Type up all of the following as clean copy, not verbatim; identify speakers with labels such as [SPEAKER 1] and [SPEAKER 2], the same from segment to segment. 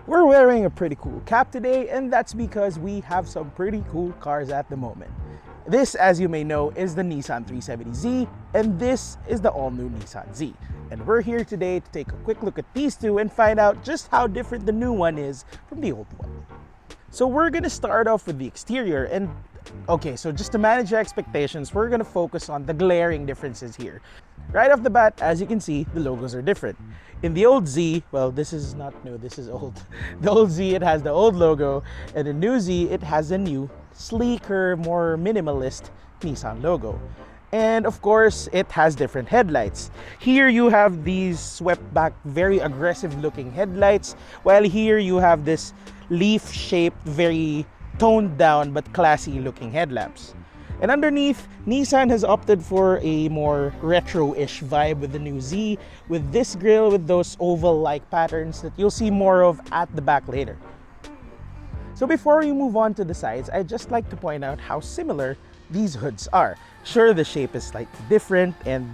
[SPEAKER 1] We're wearing a pretty cool cap today, and that's because we have some pretty cool cars at the moment. This, as you may know, is the Nissan 370Z, and this is the all-new Nissan Z. And we're here today to take a quick look at these two and find out just how different the new one is from the old one. So we're gonna start off with the exterior, and okay, so just to manage your expectations, we're gonna focus on the glaring differences here. Right off the bat, as you can see, the logos are different. In the old Z, well, this is not new, this is old. The old Z, it has the old logo, and the new Z, it has a new, sleeker, more minimalist Nissan logo. And of course, it has different headlights. Here you have these swept back, very aggressive looking headlights, while here you have this leaf-shaped, very toned down but classy looking headlamps. And underneath, Nissan has opted for a more retro-ish vibe with the new Z, with this grille with those oval-like patterns that you'll see more of at the back later. So before we move on to the sides, I'd just like to point out how similar these hoods are. Sure, the shape is slightly different and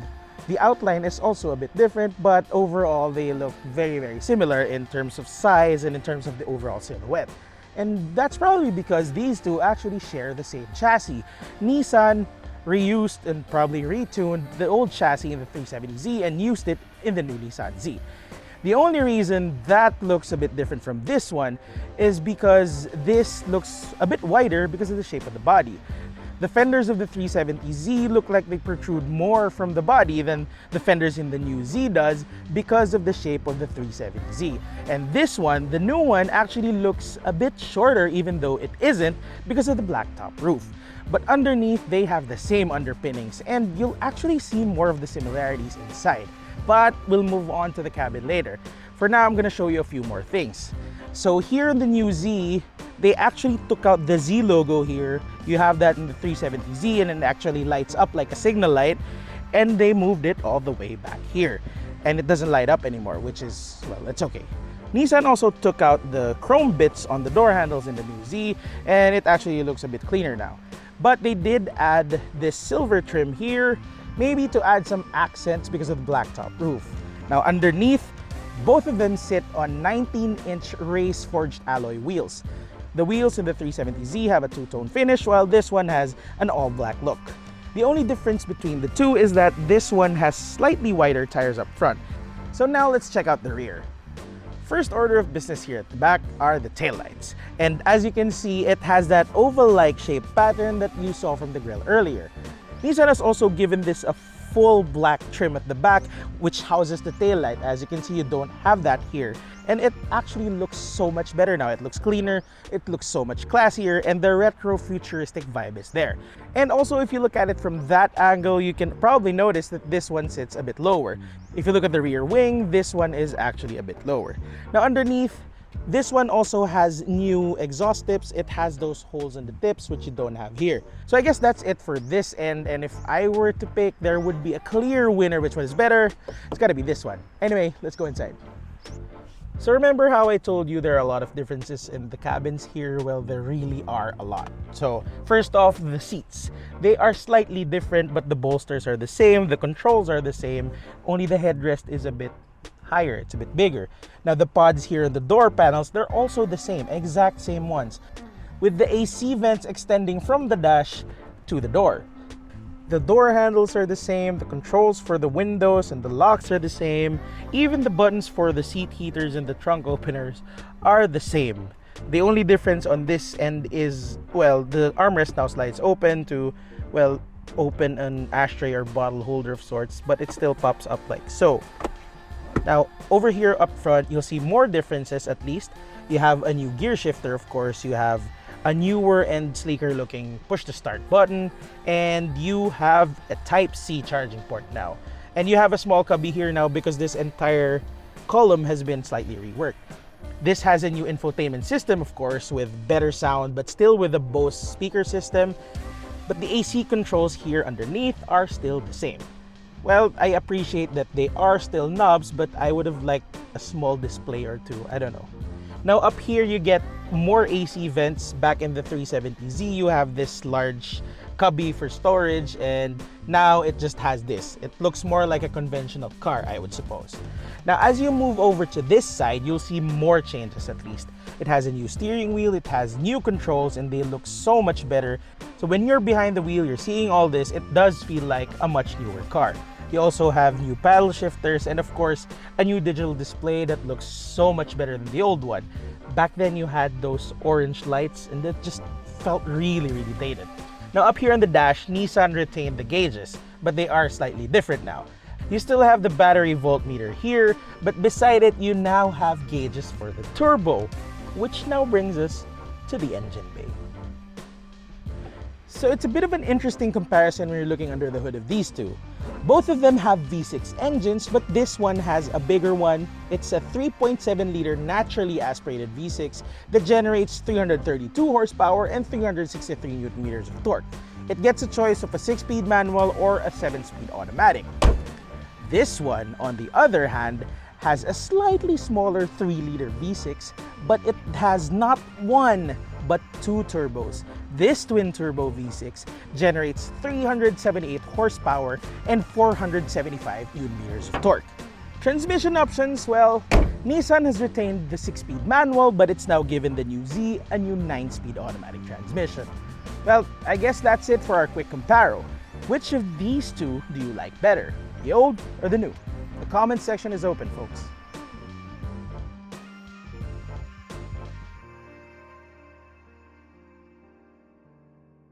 [SPEAKER 1] the outline is also a bit different, but overall they look very, very similar in terms of size and in terms of the overall silhouette. And that's probably because these two actually share the same chassis. Nissan reused and probably retuned the old chassis in the 370Z and used it in the new Nissan Z. The only reason that looks a bit different from this one is because this looks a bit wider because of the shape of the body. The fenders of the 370Z look like they protrude more from the body than the fenders in the new Z does because of the shape of the 370Z. And this one, the new one, actually looks a bit shorter even though it isn't because of the black top roof. But underneath, they have the same underpinnings and you'll actually see more of the similarities inside. But we'll move on to the cabin later. For now, I'm gonna show you a few more things. So here in the new Z, they actually took out the Z logo here. You have that in the 370Z and it actually lights up like a signal light, and they moved it all the way back here. And it doesn't light up anymore, which is, well, it's okay. Nissan also took out the chrome bits on the door handles in the new Z, and it actually looks a bit cleaner now. But they did add this silver trim here, maybe to add some accents because of the black top roof. Now underneath, both of them sit on 19-inch race forged alloy wheels. The wheels in the 370Z have a two-tone finish, while this one has an all-black look. The only difference between the two is that this one has slightly wider tires up front. So now let's check out the rear. First order of business here at the back are the taillights. And as you can see, it has that oval-like shaped pattern that you saw from the grille earlier. Nissan has also given this a full black trim at the back, which houses the taillight. As you can see, you don't have that here. And it actually looks so much better now. It looks cleaner, it looks so much classier, and the retro futuristic vibe is there. And also, if you look at it from that angle, you can probably notice that this one sits a bit lower. If you look at the rear wing, this one is actually a bit lower. Now underneath, this one also has new exhaust tips. It has those holes in the tips, which you don't have here. So I guess that's it for this end. And if I were to pick, there would be a clear winner. Which one is better? It's gotta be this one. Anyway, let's go inside. So remember how I told you there are a lot of differences in the cabins here? Well, there really are a lot. So first off, the seats. They are slightly different, but the bolsters are the same. The controls are the same. Only the headrest is a bit higher, it's a bit bigger. Now the pods here and the door panels, they're also the same, exact same ones, with the AC vents extending from the dash to the door. The door handles are the same, the controls for the windows and the locks are the same, even the buttons for the seat heaters and the trunk openers are the same. The only difference on this end is, well, the armrest now slides open to, well, open an ashtray or bottle holder of sorts, but it still pops up like so. Now, over here up front, you'll see more differences at least. You have a new gear shifter, of course. You have a newer and sleeker looking push to start button. And you have a Type-C charging port now. And you have a small cubby here now because this entire column has been slightly reworked. This has a new infotainment system, of course, with better sound, but still with a Bose speaker system. But the AC controls here underneath are still the same. Well, I appreciate that they are still knobs, but I would have liked a small display or two. I don't know. Now up here, you get more AC vents. Back in the 370Z, you have this large cubby for storage, and now it just has this. It looks more like a conventional car, I would suppose. Now, as you move over to this side, you'll see more changes at least. It has a new steering wheel, it has new controls, and they look so much better. So when you're behind the wheel, you're seeing all this, it does feel like a much newer car. You also have new paddle shifters and of course, a new digital display that looks so much better than the old one. Back then you had those orange lights and it just felt really dated. Now up here on the dash, Nissan retained the gauges, but they are slightly different now. You still have the battery voltmeter here, but beside it you now have gauges for the turbo, which now brings us to the engine bay. So it's a bit of an interesting comparison when you're looking under the hood of these two. Both of them have V6 engines, but this one has a bigger one. It's a 3.7-liter naturally aspirated V6 that generates 332 horsepower and 363 Nm of torque. It gets a choice of a 6-speed manual or a 7-speed automatic. This one, on the other hand, has a slightly smaller 3-liter V6, but it has not one, but two turbos. This twin-turbo V6 generates 378 horsepower and 475 Nm of torque. Transmission options, well, Nissan has retained the 6-speed manual, but it's now given the new Z a new 9-speed automatic transmission. Well, I guess that's it for our quick comparo. Which of these two do you like better? The old or the new? The comment section is open, folks.